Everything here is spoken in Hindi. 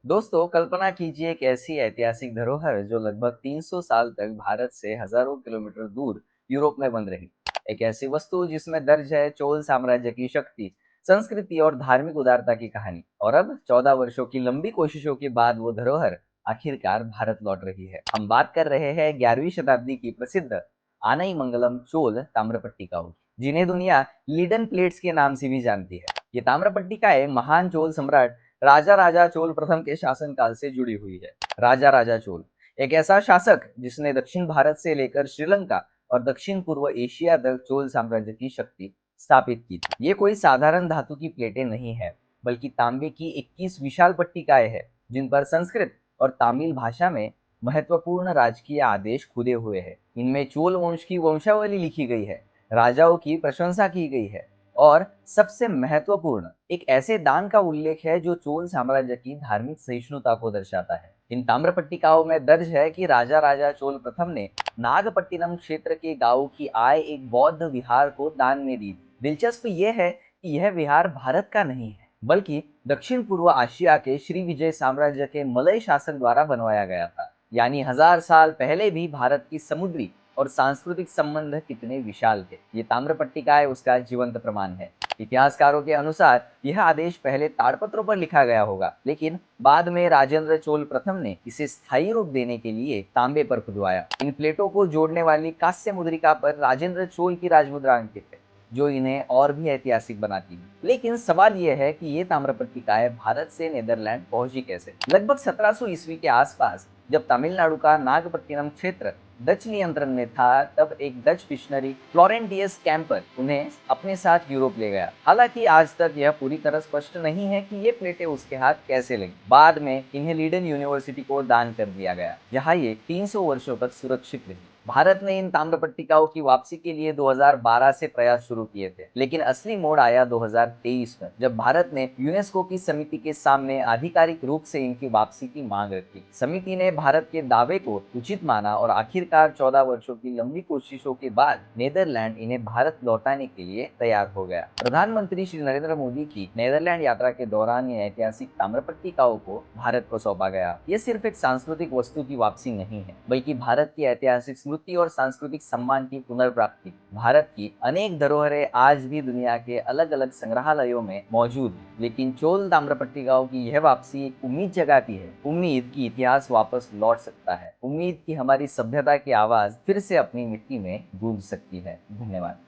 दोस्तों, कल्पना कीजिए एक ऐसी ऐतिहासिक धरोहर जो लगभग 300 साल तक भारत से हजारों किलोमीटर दूर यूरोप में बंद रही। एक ऐसी वस्तु जिसमें दर्ज है चोल साम्राज्य की शक्ति, संस्कृति और धार्मिक उदारता की कहानी। और अब 14 वर्षों की लंबी कोशिशों के बाद वो धरोहर आखिरकार भारत लौट रही है। हम बात कर रहे हैं 11वीं शताब्दी की प्रसिद्ध आनई मंगलम चोल ताम्रपट्टिकाओं की, जिन्हें दुनिया लीडन प्लेट्स के नाम से भी जानती है। ये ताम्रपट्टिकाएं महान चोल सम्राट राजा राजा चोल प्रथम के शासनकाल से जुड़ी हुई है। राजा राजा चोल एक ऐसा शासक जिसने दक्षिण भारत से लेकर श्रीलंका और दक्षिण पूर्व एशिया तक चोल साम्राज्य की शक्ति स्थापित की थी। ये कोई साधारण धातु की प्लेटें नहीं है, बल्कि तांबे की 21 विशाल पट्टिकाएं हैं, जिन पर संस्कृत और तमिल भाषा में महत्वपूर्ण राजकीय आदेश खुदे हुए हैं। इनमें चोल वंश की वंशावली लिखी गई है, राजाओं की प्रशंसा की गई है और सबसे महत्वपूर्ण एक ऐसे दान का उल्लेख है जो चोल साम्राज्य की धार्मिक सहिष्णुता को दर्शाता है। इन ताम्रपट्टिकाओं में दर्ज है कि राजा राजा चोल प्रथम ने नागपट्टिनम क्षेत्र के गांवों की आय एक बौद्ध विहार को दान में दी। दिलचस्प यह है कि यह विहार भारत का नहीं है, बल्कि दक्षिण पूर्व एशिया के श्री विजय साम्राज्य के मलय शासक द्वारा बनवाया गया था। यानी 1000 साल पहले भी भारत की समुद्री और सांस्कृतिक संबंध कितने विशाल थे, ये ताम्रपट्टिकाएं उसका जीवंत प्रमाण है। इतिहासकारों के अनुसार यह आदेश पहले ताड़पत्रों पर लिखा गया होगा, लेकिन बाद में राजेंद्र चोल प्रथम ने इसे स्थायी रूप देने के लिए तांबे पर खुदवाया। इन प्लेटों को जोड़ने वाली कांस्य मुद्रिका पर राजेंद्र चोल की राजमुद्रा अंकित है, जो इन्हें और भी ऐतिहासिक बनाती है। लेकिन सवाल यह है कि ये ताम्रपट्टिकाएं भारत से नेदरलैंड पहुंची कैसे। लगभग 1700 ईस्वी के आसपास जब तमिलनाडु का नागपट्टिनम क्षेत्र डच नियंत्रण में था, तब एक डच मिशनरी फ्लोरेंटियस कैंपर उन्हें अपने साथ यूरोप ले गया। हालांकि आज तक यह पूरी तरह स्पष्ट नहीं है कि ये प्लेटें उसके हाथ कैसे लगी। बाद में इन्हें लीडन यूनिवर्सिटी को दान कर दिया गया, जहां ये 300 वर्षों तक सुरक्षित रही। भारत ने इन ताम्रपट्टिकाओं की वापसी के लिए 2012 से प्रयास शुरू किए थे, लेकिन असली मोड़ आया 2023 में, जब भारत ने यूनेस्को की समिति के सामने आधिकारिक रूप से इनकी वापसी की मांग रखी। समिति ने भारत के दावे को उचित माना और आखिरकार 14 वर्षों की लंबी कोशिशों के बाद नेदरलैंड इन्हें भारत लौटाने के लिए तैयार हो गया। प्रधानमंत्री श्री नरेंद्र मोदी की नेदरलैंड यात्रा के दौरान ये ऐतिहासिक ताम्रपट्टिकाओं को भारत को सौंपा गया। ये सिर्फ एक सांस्कृतिक वस्तु की वापसी नहीं है, बल्कि भारत की ऐतिहासिक स्मृति और सांस्कृतिक सम्मान की पुनर्प्राप्ति। भारत की अनेक धरोहरें आज भी दुनिया के अलग अलग संग्रहालयों में मौजूद हैं, लेकिन चोल ताम्रपट्टिकाओं की यह वापसी एक उम्मीद जगाती है। उम्मीद की इतिहास वापस लौट सकता है, उम्मीद की हमारी सभ्यता की आवाज फिर से अपनी मिट्टी में गूंज सकती है। धन्यवाद।